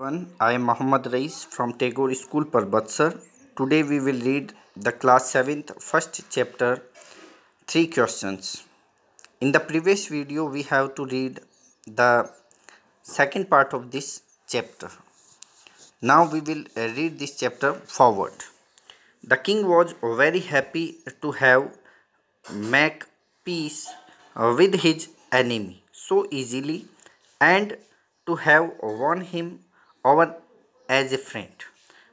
I am Muhammad Rais from Tagore School, Parbatsar. Today we will read the class 7th first chapter, 3 questions. In the previous video we have to read the second part of this chapter. Now we will read this chapter forward. The king was very happy to have make peace with his enemy so easily and to have won him over as a friend.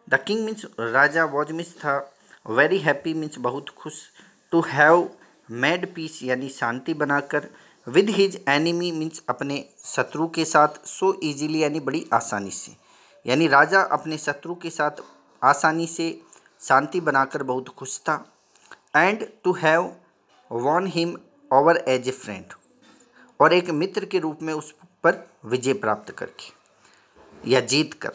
The king means Raja was means था very happy means बहुत खुश to have made peace यानी शांति बनाकर with his enemy means अपने शत्रु के साथ so easily यानी बड़ी आसानी से यानी राजा अपने शत्रु के साथ आसानी से शांति बनाकर बहुत खुश था and to have won him over as a friend और एक मित्र के रूप में उस पर विजय प्राप्त करके या जीत कर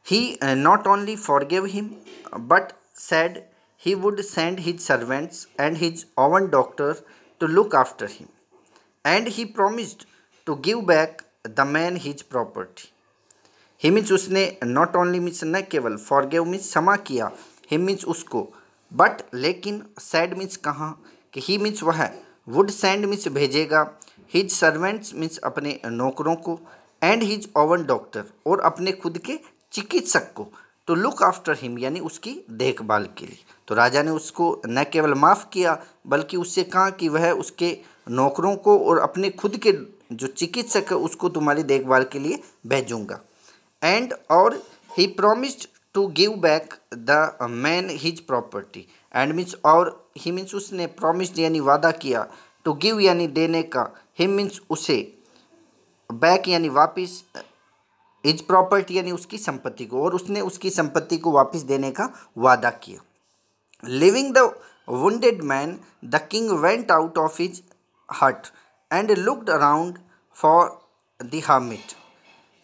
ही not only forgive him but said he would send his servants and his own doctor to look after him and he promised to give back the man his property he means उसने not only means न केवल forgive means क्षमा किया he means उसको but लेकिन said means कहाँ कि he means वह वुड सेंड मीन्स भेजेगा हिज सर्वेंट्स मीन्स अपने नौकरों को एंड हिज ओवन डॉक्टर और अपने खुद के चिकित्सक को टू लुक आफ्टर हिम यानी उसकी देखभाल के लिए। तो राजा ने उसको न केवल माफ़ किया बल्कि उससे कहा कि वह उसके नौकरों को और अपने खुद के जो चिकित्सक है उसको तुम्हारी देखभाल के लिए भेजूँगा एंड और he promised to give back the man his property and means और ही मीन्स उसने प्रॉमिस्ड यानी वादा किया टू गिव यानी देने का ही मीन्स उसे बैक यानी वापस हिज प्रॉपर्टी यानी उसकी संपत्ति को और उसने उसकी संपत्ति को वापस देने का वादा किया। Leaving the wounded man the king went out of his hut and looked around for the hermit.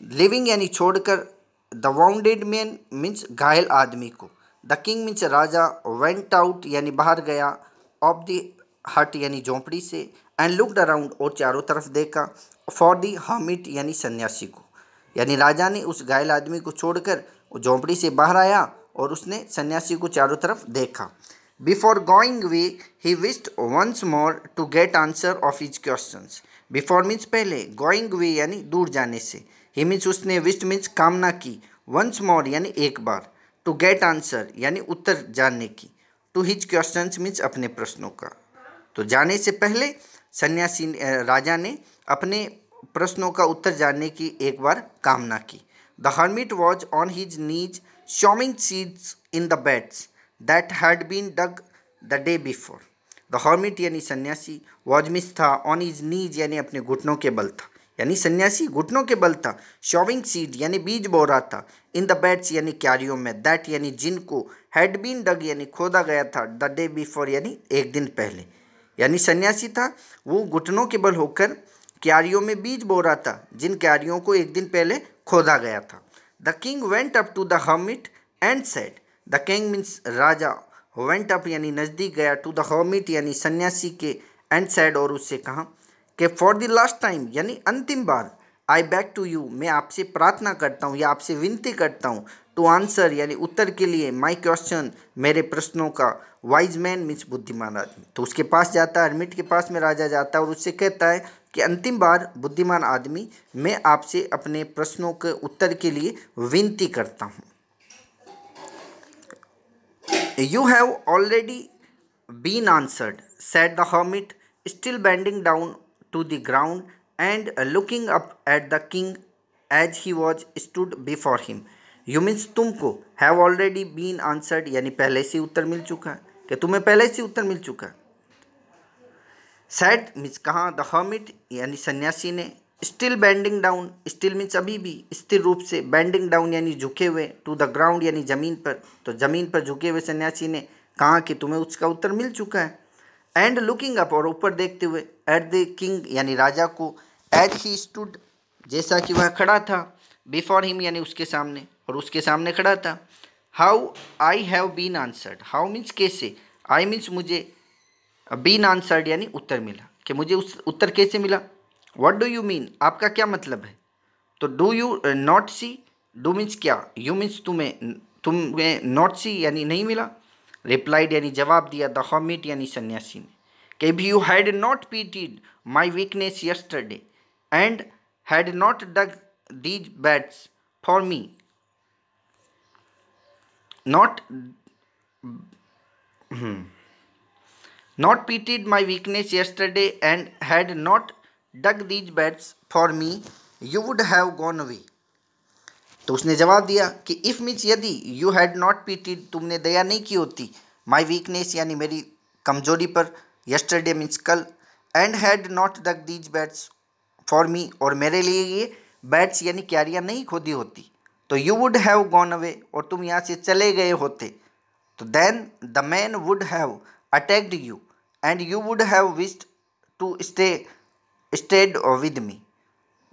Leaving यानी छोड़कर द वाउंडेड मैन मीन्स घायल आदमी को द किंग मीन्स राजा वेंट आउट यानी बाहर गया ऑफ द हट यानी झोंपड़ी से एंड लुक्ड अराउंड और चारों तरफ देखा फॉर द हर्मिट यानी सन्यासी को यानी राजा ने उस घायल आदमी को छोड़कर झोंपड़ी से बाहर आया और उसने सन्यासी को चारों तरफ देखा। Before going way he wished once more to get answer of his questions. Before means पहले गोइंग वे यानी दूर जाने से ही मीन्स उसने विश्ड मीन्स कामना की वंस मोर यानी एक बार टू गेट आंसर यानी उत्तर जानने की टू हिज क्वेश्चंस मीन्स अपने प्रश्नों का। तो जाने से पहले सन्यासी राजा ने अपने प्रश्नों का उत्तर जानने की एक बार कामना की। The hermit was on his knees sowing seeds in the beds that had been dug the day before. The hermit यानी सन्यासी वॉज मिस था ऑन हिज नीज यानी अपने घुटनों के बल था यानी सन्यासी घुटनों के बल था। शॉविंग सीड यानी बीज बो रहा था इन द बेड्स यानी क्यारियों में दैट यानी जिनको हैड बीन डग यानी खोदा गया था द डे बिफोर यानी एक दिन पहले यानी सन्यासी था वो घुटनों के बल होकर क्यारियों में बीज बो रहा था जिन क्यारियों को एक दिन पहले खोदा गया था। The king went up to the hermit and said the king means राजा वेंट अप यानी नज़दीक गया टू द हर्मिट यानी सन्यासी के एंड सेड और उससे कहा कि फॉर द लास्ट टाइम यानी अंतिम बार आई बैक टू यू मैं आपसे प्रार्थना करता हूँ या आपसे विनती करता हूँ टू आंसर यानी उत्तर के लिए माई क्वेश्चन मेरे प्रश्नों का। वाइज मैन मीन्स बुद्धिमान आदमी तो उसके पास जाता है हर्मिट के पास में राजा जाता है और उससे कहता है कि अंतिम बार बुद्धिमान आदमी मैं आपसे अपने प्रश्नों के उत्तर के लिए विनती करता हूँ। You have already been answered said the hermit still bending down to the ground and looking up at the king as he was stood before him. You means तुमको हैव ऑलरेडी बीन आंसर्ड यानी पहले से उत्तर मिल चुका है कि तुम्हें पहले से उत्तर मिल चुका है। सैड मीन्स कहाँ द हर्मिट यानी सन्यासी ने still bending down still means अभी भी स्थिर रूप से बेंडिंग डाउन यानी झुके हुए टू द ग्राउंड यानी ज़मीन पर तो ज़मीन पर झुके हुए सन्यासी ने कहा कि तुम्हें उसका उत्तर मिल चुका है। एंड लुकिंग अप और ऊपर देखते हुए एट द किंग यानी राजा को एज ही स्टूड जैसा कि वह खड़ा था बिफोर हिम यानी उसके सामने और उसके सामने खड़ा था। How I have been answered how means कैसे आई मीन्स मुझे बीन आंसर्ड यानी उत्तर मिला कि मुझे उस उत्तर कैसे मिला। व्हाट डू यू मीन आपका क्या मतलब है। तो do you not see do means क्या, यू मीन्स तुम्हें नॉट सी यानी नहीं मिला, रिप्लाइड यानी जवाब दिया, द हर्मिट यानी सन्यासी ने कि if you had not pitied my weakness yesterday and had not dug these beds for me, not not pitied my weakness yesterday and had not dug these beds for me, you would have gone away. तो उसने जवाब दिया कि if means यदि, you had not पीटीड तुमने दया नहीं की होती, माई वीकनेस यानी मेरी कमजोरी पर, यस्टरडे मीन्स कल, and had not dug these beds for me और मेरे लिए ये बेड्स यानी क्यारियाँ नहीं खोदी होती, तो you would have gone away और तुम यहाँ से चले गए होते, तो then the man would have attacked you and you would have wished to stayed with me.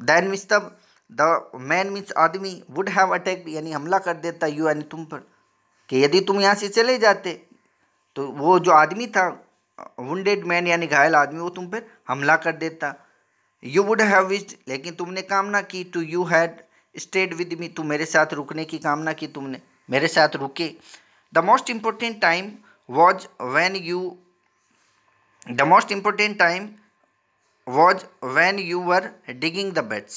Then means the man means आदमी, would have attacked यानी हमला कर देता you यानी तुम पर, कि यदि तुम यहाँ से चले जाते तो वो जो आदमी था wounded man यानी घायल आदमी, वो तुम पर हमला कर देता. You would have wished लेकिन तुमने कामना की, to you had stayed with me तुम मेरे साथ रुकने की कामना की, तुमने मेरे साथ रुके. The most important time was when you were digging the beds.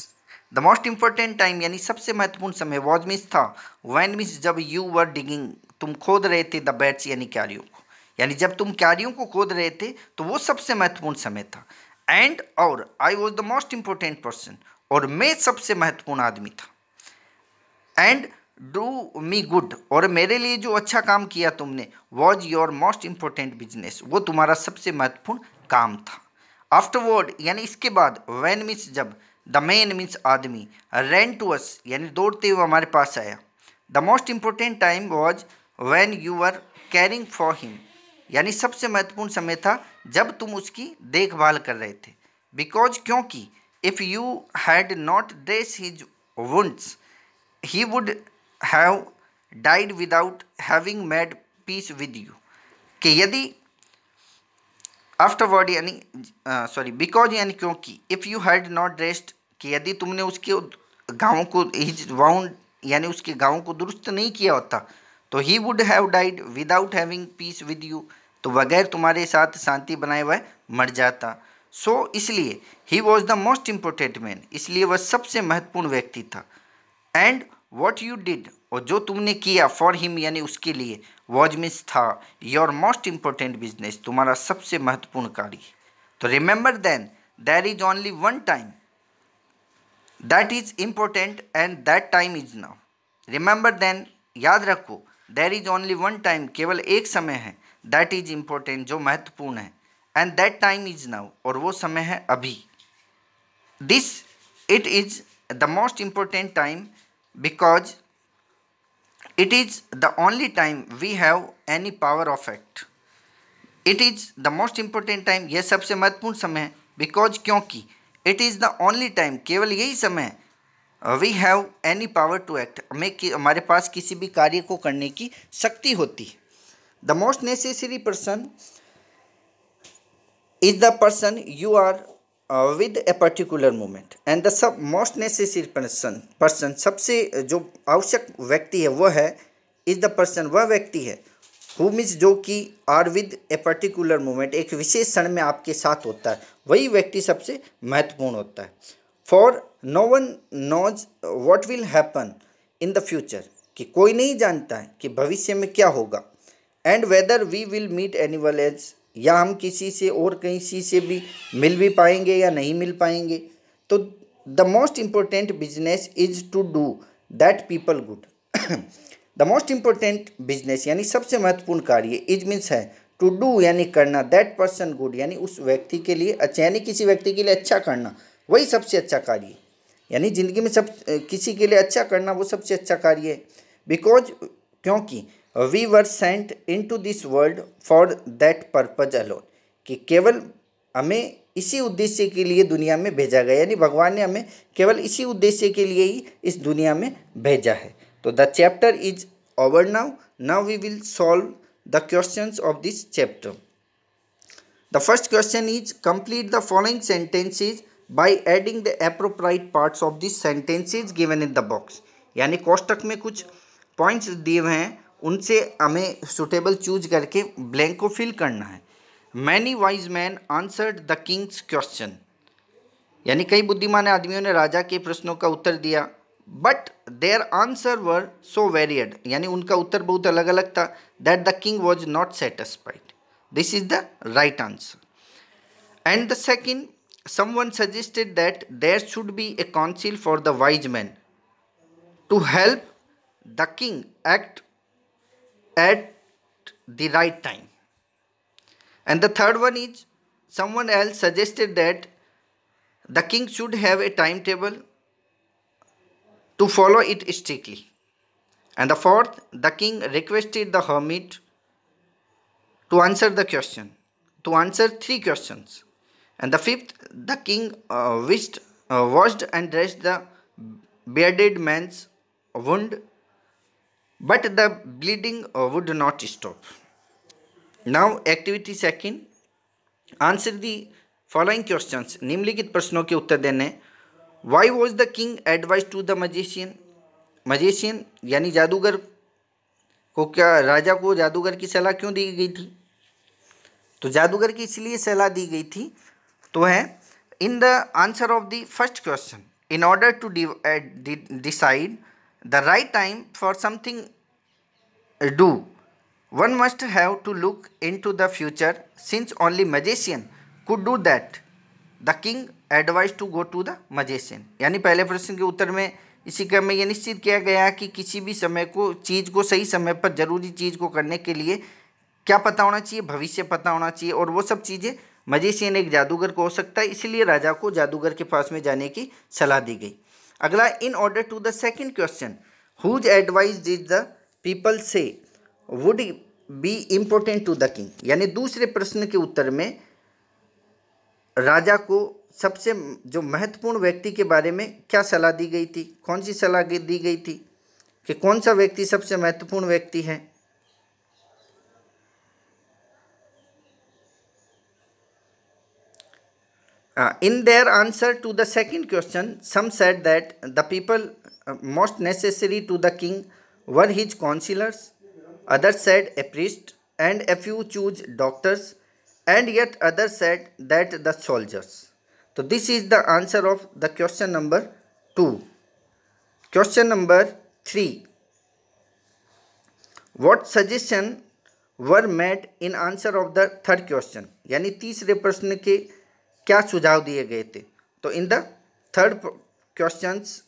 The most important time यानी सबसे महत्वपूर्ण समय, वॉज मीन्स था, वैन मीन्स जब, यू वर डिगिंग तुम खोद रहे थे, द बेड्स यानी क्यारियों को, यानी जब तुम क्यारियों को खोद रहे थे तो वो सबसे महत्वपूर्ण समय था. एंड और I was the most important person और मैं सबसे महत्वपूर्ण आदमी था. एंड डू मी गुड और मेरे लिए जो अच्छा काम किया तुमने, was your most important business वो तुम्हारा सबसे महत्वपूर्ण काम था. आफ्टरवर्ड यानी इसके बाद, वैन मीन्स जब, द मैन मीन्स आदमी, रैन टू अस यानी दौड़ते हुए हमारे पास आया. The most important time was when you were carrying for him यानी सबसे महत्वपूर्ण समय था जब तुम उसकी देखभाल कर रहे थे. बिकॉज क्योंकि, if you had not dress his wounds he would have died without having made peace with you, कि यदि, आफ्टरवर्ड यानी बिकॉज यानी क्योंकि, if you had not dressed कि यदि तुमने उसके गाँव को, हिज वाउंड यानी उसके गाँव को दुरुस्त नहीं किया होता, तो he would have died without having peace with you तो बगैर तुम्हारे साथ शांति बनाए हुए मर जाता. सो इसलिए he was the most important man इसलिए वह सबसे महत्वपूर्ण व्यक्ति था. एंड वॉट यू डिड और जो तुमने किया, फॉर हिम यानी उसके लिए, वॉज मीन्स था, योर मोस्ट इम्पोर्टेंट बिजनेस तुम्हारा सबसे महत्वपूर्ण कार्य. तो remember then there is only one time that is important and that time is now. Remember then याद रखो, there is only one time केवल एक समय है, दैट इज इम्पोर्टेंट जो महत्वपूर्ण है, and that time is now और वो समय है अभी. This it is the most important time because it is the only time we have any power of act. It is the most important time यह सबसे महत्वपूर्ण समय है, because क्योंकि, it is the only time केवल यही समय है, we have any power to act हमारे पास किसी भी कार्य को करने की शक्ति होती है. The most necessary person is the person you are with a particular moment and the most necessary person सबसे जो आवश्यक व्यक्ति है वह है, is the person वह व्यक्ति है, who means जो कि are with a particular moment एक विशेष क्षण में आपके साथ होता है, वही व्यक्ति सबसे महत्वपूर्ण होता है. for no one knows what will happen in the future कि कोई नहीं जानता है कि भविष्य में क्या होगा. and whether we will meet anyone else या हम किसी से और किसी से भी मिल भी पाएंगे या नहीं मिल पाएंगे. तो the most important business is to do that people good. The most important business यानी सबसे महत्वपूर्ण कार्य, इज मीन्स है, टू डू यानी करना, दैट पर्सन गुड यानी उस व्यक्ति के लिए अच्छा, यानी किसी व्यक्ति के लिए अच्छा करना वही सबसे अच्छा कार्य, यानी ज़िंदगी में सब किसी के लिए अच्छा करना वो सबसे अच्छा कार्य है. बिकॉज क्योंकि, we were sent in to this world for that purpose alone कि केवल हमें इसी उद्देश्य के लिए दुनिया में भेजा गया, यानी भगवान ने हमें केवल इसी उद्देश्य के लिए ही इस दुनिया में भेजा है. तो the chapter is over now we will solve the questions of this chapter. The first question is complete the following sentences by adding the appropriate parts of this sentences given in the box. यानी कोष्टक में कुछ points दिए हुए हैं, उनसे हमें suitable choose करके ब्लैंक को फिल करना है। Many wise man answered the Kings question, यानी कई बुद्धिमान आदमियों ने राजा के प्रश्नों का उत्तर दिया, but their answer were so varied, यानी उनका उत्तर बहुत अलग अलग था, that the king was not satisfied. This is the right answer. And the second, someone suggested that there should be a council for the wise men to help the king act at the right time. And the third one is, someone else suggested that the king should have a timetable to follow it strictly. And the fourth, the king requested the hermit to answer the question, to answer 3 questions. And the fifth, the king washed and dressed the bearded man's wound, but the bleeding would not stop. Now, activity second, answer the following questions. निम्नलिखित प्रश्नों के उत्तर देने। Why was the king advised to the magician? Magician यानी जादूगर को, क्या राजा को जादूगर की सलाह क्यों दी गई थी? तो जादूगर की इसलिए सलाह दी गई थी तो है, in the answer of the first question, in order to decide the right time for something do, one must have to look in to the future, since only magician could do that, the king advise to go to the magician. यानी पहले प्रश्न के उत्तर में इसी क्रम में यह निश्चित किया गया कि किसी भी समय को, चीज़ को सही समय पर, जरूरी चीज़ को करने के लिए क्या पता होना चाहिए? भविष्य पता होना चाहिए, और वो सब चीज़ें मैजिशियन एक जादूगर को हो सकता है, इसलिए राजा को जादूगर के पास में जाने की सलाह दी गई। अगला, in order to the second question, whose advice did the people say would be important to the king, यानी दूसरे प्रश्न के उत्तर में राजा को सबसे जो महत्वपूर्ण व्यक्ति के बारे में क्या सलाह दी गई थी? कौन सी सलाह दी गई थी कि कौन सा व्यक्ति सबसे महत्वपूर्ण व्यक्ति है? In their answer to the second question, some said that the people most necessary to the king were his counselors, others said a priest, and a few chose doctors, and yet others said that the soldiers. So this is the answer of the question number 2. Question number 3. What suggestion were made in answer of the third question? यानी तीसरे प्रश्न के क्या सुझाव दिए गए थे? तो in the third questions,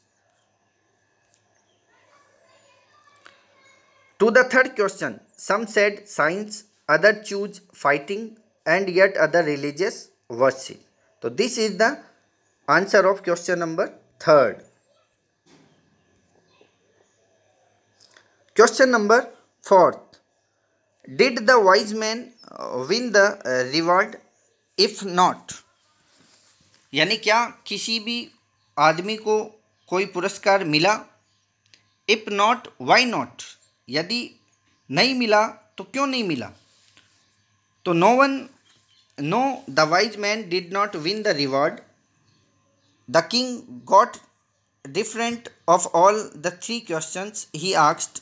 to the third question, some said science, other choose fighting, and yet other religious worship. तो this is the answer of question number third. Question number fourth, did the wise man win the reward? If not, यानी क्या किसी भी आदमी को कोई पुरस्कार मिला? इफ नॉट, वाई नॉट, यदि नहीं मिला तो क्यों नहीं मिला? तो know the wise man did not win the reward, the king got different of all the 3 questions he asked,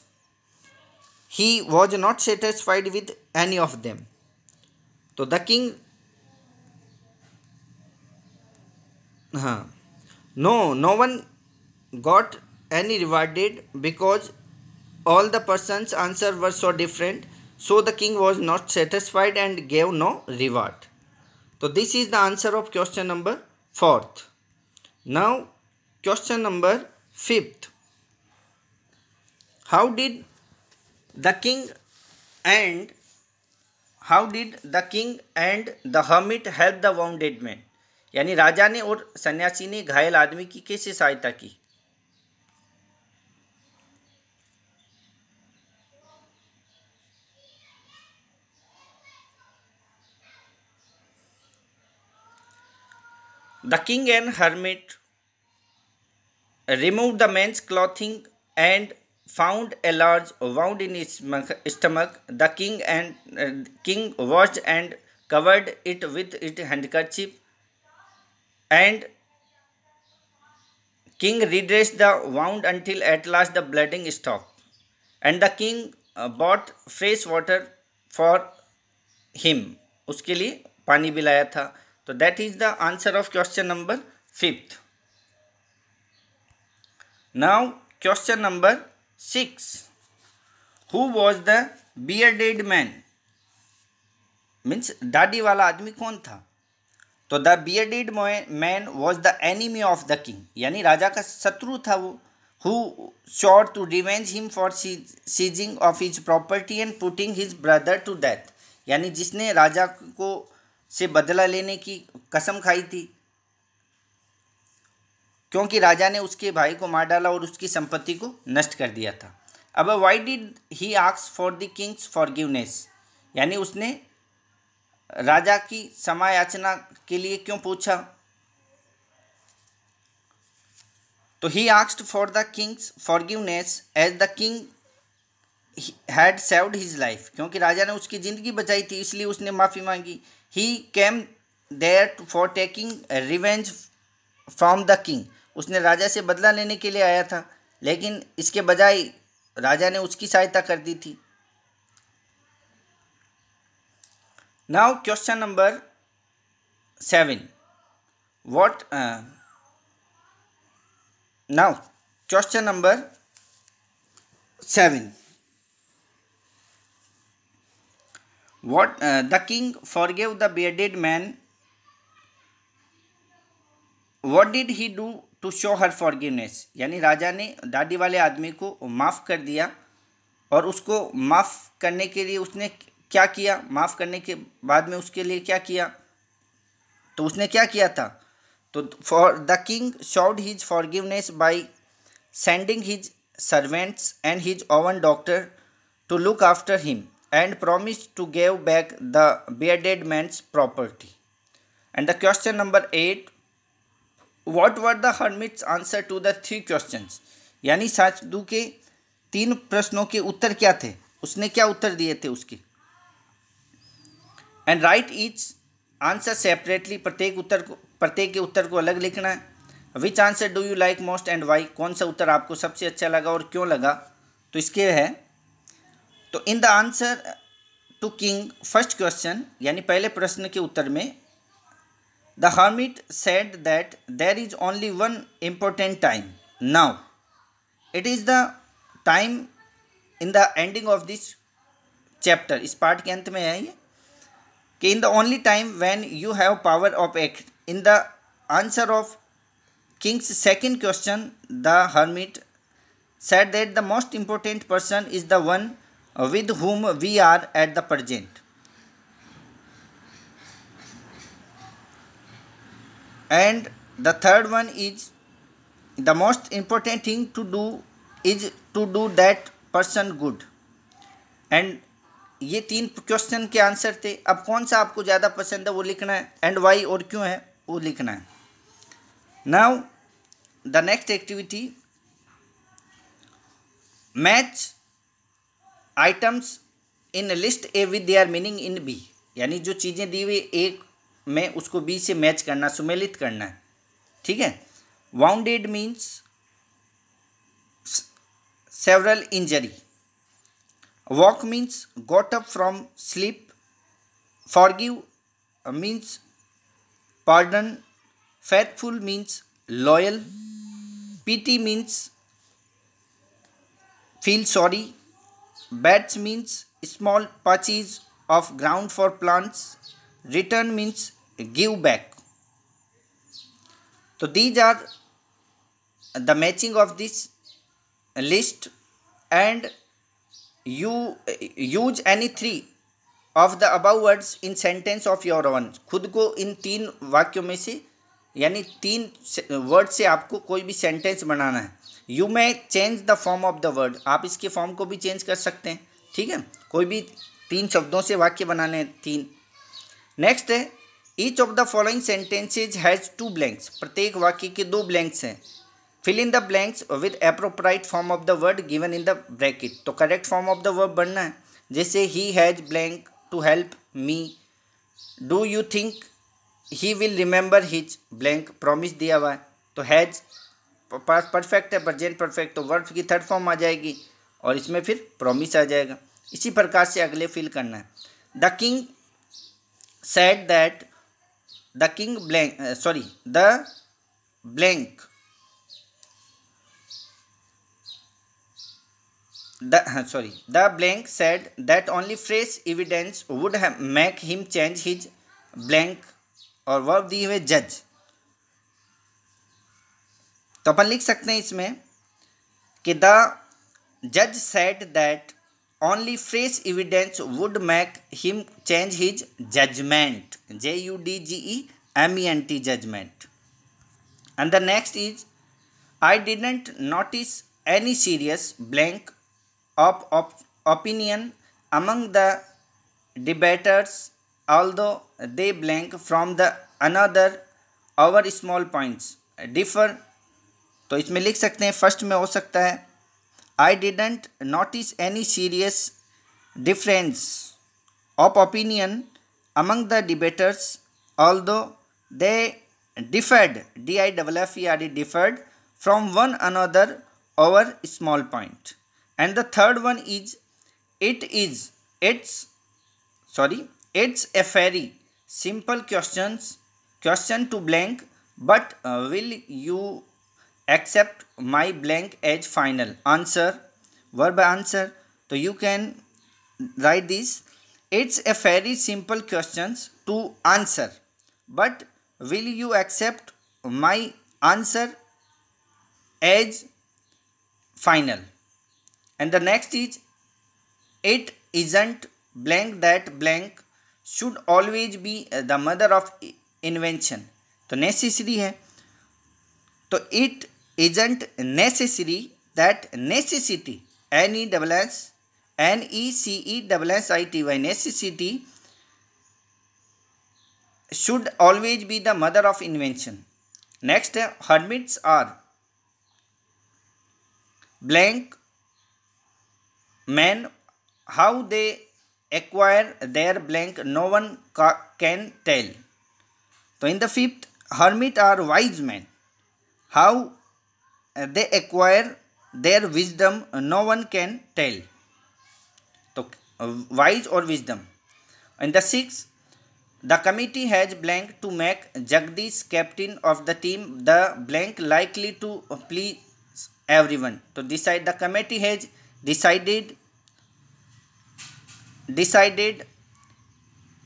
he was not satisfied with any of them. तो the king, no one got any rewarded because all the person's answer were so different, so the king was not satisfied and gave no reward. So this is the answer of question number 4th. Now question number 5th, how did the king and the hermit help the wounded man? यानी राजा ने और सन्यासी ने घायल आदमी की कैसे सहायता की? The king and hermit removed the man's clothing and found a large wound in his stomach. The king washed and covered it with its handkerchief, and King redressed the wound until at last the bleeding stopped, and the king bought fresh water for him. उसके लिए पानी भी लाया था. तो that is the answer of question number 5th. Now question number 6. Who was the bearded man? Means दाढ़ी वाला आदमी कौन था? तो the bearded man was the enemy of the king, यानी राजा का शत्रु था वो. Who sought to revenge him for seizing of his property and putting his brother to death, यानी जिसने राजा को से बदला लेने की कसम खाई थी, क्योंकि राजा ने उसके भाई को मार डाला और उसकी संपत्ति को नष्ट कर दिया था. अब why did he ask for the king's forgiveness, यानी उसने राजा की क्षमा याचना के लिए क्यों पूछा? तो he asked for the king's forgiveness as the king had saved his life, क्योंकि राजा ने उसकी ज़िंदगी बचाई थी इसलिए उसने माफ़ी मांगी. He came there for taking revenge from the king, उसने राजा से बदला लेने के लिए आया था, लेकिन इसके बजाय राजा ने उसकी सहायता कर दी थी. Now question number 7. Now question number 7. The king forgave the bearded man. What did he do to show her forgiveness? यानी राजा ने दाढ़ी वाले आदमी को माफ़ कर दिया, और उसको माफ़ करने के लिए उसने क्या किया? माफ़ करने के बाद में उसके लिए क्या किया? तो उसने क्या किया था? तो for the king showed his forgiveness by sending his servants and his own doctor to look after him and promise to give back the bearded man's property. And the question number 8. What were the hermit's answer to the 3 questions, यानी साधु के 3 प्रश्नों के उत्तर क्या थे? उसने क्या उत्तर दिए थे उसके? And write each answer separately, प्रत्येक के उत्तर को अलग लिखना है. Which answer do you like most and why, कौन सा उत्तर आपको सबसे अच्छा लगा और क्यों लगा? तो इसके है, तो in the answer to king first question, यानी पहले प्रश्न के उत्तर में, the hermit said that there is only one important time now, it is the time in the ending of this chapter. इस पार्ट के अंत में है ये कि in the only time when you have power of act. In the answer of king's second question, the hermit said that the most important person is the one with whom we are at the present. And the third one is the most important thing to do is to do that person good. And ये 3 question के answer थे. अब कौन सा आपको ज़्यादा पसंद है वो लिखना है, एंड वाई और क्यों है वो लिखना है. Now the next activity, match items in list A with their meaning in B, यानी जो चीज़ें दी हुई एक में उसको बी से मैच करना, सुमेलित करना है. ठीक है. Bounded means several injury. Walk means got up from sleep. Forgive means pardon. Faithful means loyal. PT means feel sorry. Bats means small patches of ground for plants. Return means give back. So these are the matching of this list, and you use any 3 of the above words in sentence of your own. खुद को इन 3 वाक्यों में से, यानी 3 word से आपको कोई भी सेंटेंस बनाना है. You may change the form of the word, आप इसके फॉर्म को भी चेंज कर सकते हैं. ठीक है. कोई भी 3 शब्दों से वाक्य बनाने हैं 3. नेक्स्ट है, each of the following sentences has 2 blanks. प्रत्येक वाक्य के 2 ब्लैंक्स हैं. Fill in the blanks with appropriate form of the word given in the bracket. तो correct form of the word बनना है. जैसे he has blank to help me. Do you think he will remember his blank, promise दिया हुआ है, तो has perfect है, present perfect, तो वर्ब की थर्ड फॉर्म आ जाएगी और इसमें फिर प्रॉमिस आ जाएगा। इसी प्रकार से अगले फिल करना है। The king said that the king blank the blank the blank said that only fresh evidence would have make him change his blank, और वर्ब दी हुए जज। तो अपन लिख सकते हैं इसमें कि द जज said that only fresh evidence would make him change his judgement, JUDGEMENT, judgement. And the next is I didn't notice any serious blank of opinion among the debaters, although they blank from the another our small points differ। तो इसमें लिख सकते हैं, first में हो सकता है आई didn't notice any serious difference of opinion among the debaters, although they differed, DIFFERD, differed from one another over small point। And the third one is it's a very simple question to blank, but will you accept my blank as final answer, verb answer। तो you can write this, it's a very simple question to answer, but will you accept my answer as final। And the next is it isn't blank that blank should always be the mother of invention। तो necessary है, तो it isn't necessary that necessity, NECESSITY, necessity should always be the mother of invention। next है hermits are blank men, how they acquire their blank no one can tell। तो in the fifth, hermit are wise men, how they acquire their wisdom no one can tell। तो wise और wisdom। in the sixth, the committee has blank to make Jagdish captain of the team, the blank likely to please everyone। तो decide, the committee has decided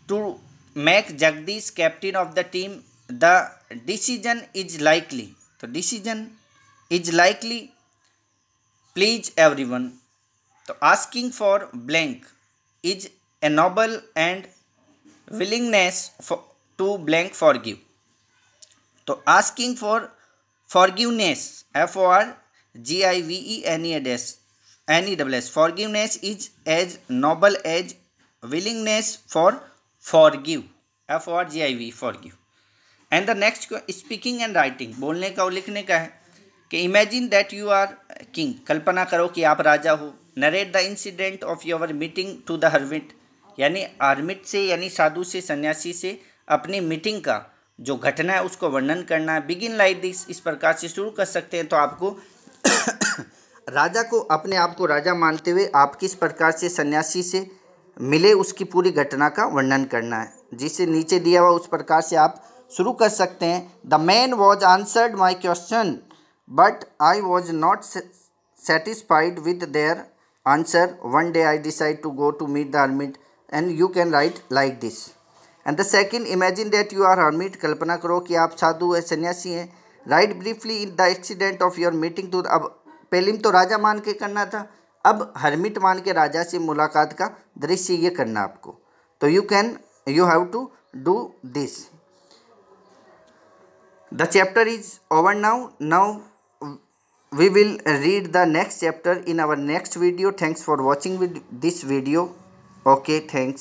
to make Jagdish captain of the team, the decision is likely। तो decision is likely please everyone। तो asking for blank is a noble and willingness to blank forgive। तो asking for forgiveness, FORGIVENESS, forgiveness is as noble as willingness for forgive, FORGIVE, forgive। And the next speaking and writing, बोलने का और लिखने का है कि imagine that you are king, कल्पना करो कि आप राजा हो। Narrate the incident of your meeting to the hermit, यानी हर्मिट से यानी साधु से, सन्यासी से अपनी मीटिंग का जो घटना है उसको वर्णन करना है। बिगिन लाइक दिस, इस प्रकार से शुरू कर सकते हैं। तो आपको राजा को, अपने आप को राजा मानते हुए आप किस प्रकार से सन्यासी से मिले उसकी पूरी घटना का वर्णन करना है, जिसे नीचे दिया हुआ उस प्रकार से आप शुरू कर सकते हैं। The man was answered my question but I was not satisfied with their answer, one day I decide to go to meet the hermit, and you can write like this. And the second, imagine that you are hermit, कल्पना करो कि आप साधु है, सन्यासी हैं। Write briefly in the accident of your meeting to, अब पहले तो राजा मान के करना था, अब हर्मिट मान के राजा से मुलाकात का दृश्य ये करना आपको। तो you have to do this. The chapter is over now we will read the next chapter in our next video. Thanks for watching this video. Okay, thanks.